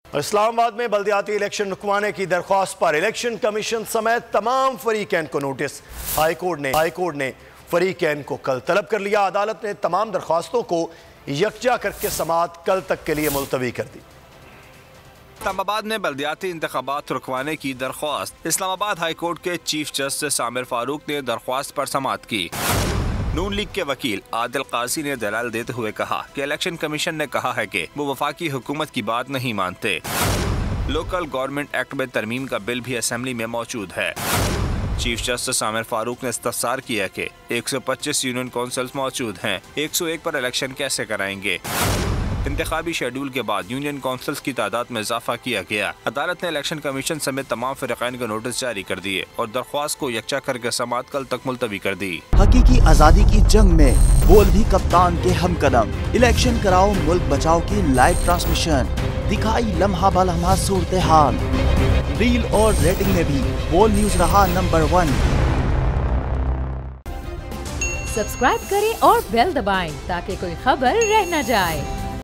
इस्लामाबाद में बल्दियाती इलेक्शन रुकवाने की दरख्वास्त पर इलेक्शन कमीशन समेत तमाम फरीकैन को नोटिस। हाईकोर्ट ने फरीकैन को कल तलब कर लिया। अदालत ने तमाम दरख्वास्तों को यकजा करके समाअत कल तक के लिए मुलतवी कर दी। इस्लामाबाद में बल्दियाती इंतखाबात रुकवाने की दरख्वास्त। इस्लामाबाद हाई कोर्ट के चीफ जस्टिस आमिर फारूक ने दरख्वास्त पर समाअत की। नून लीग के वकील आदिल काजी ने दलाल देते हुए कहा कि इलेक्शन कमीशन ने कहा है कि वो वफाकी हुकूमत की बात नहीं मानते। लोकल गवर्नमेंट एक्ट में तरमीम का बिल भी असेंबली में मौजूद है। चीफ जस्टिस आमिर फारूक ने इस्तफसार किया कि 125 यूनियन काउंसिल्स मौजूद हैं, 101 पर इलेक्शन कैसे कराएंगे। इंतखाबी शेड्यूल के बाद यूनियन काउंसिल्स की तादाद में इजाफा किया गया। अदालत ने इलेक्शन कमीशन समेत तमाम फरीकैन को नोटिस जारी कर दिए और दरख्वास्त को यकजा करके समाअत कल तक मुलतवी कर दी। हकीकी आजादी की जंग में बोल भी कप्तान के हमकदम। इलेक्शन कराओ मुल्क बचाओ की लाइव ट्रांसमिशन दिखाई लम्हा बलम्हा सूरत हाल। रील और रेटिंग में भी बोल न्यूज रहा नंबर 1। सब्सक्राइब करें और बेल दबाएं ताकि कोई खबर रह न जाए।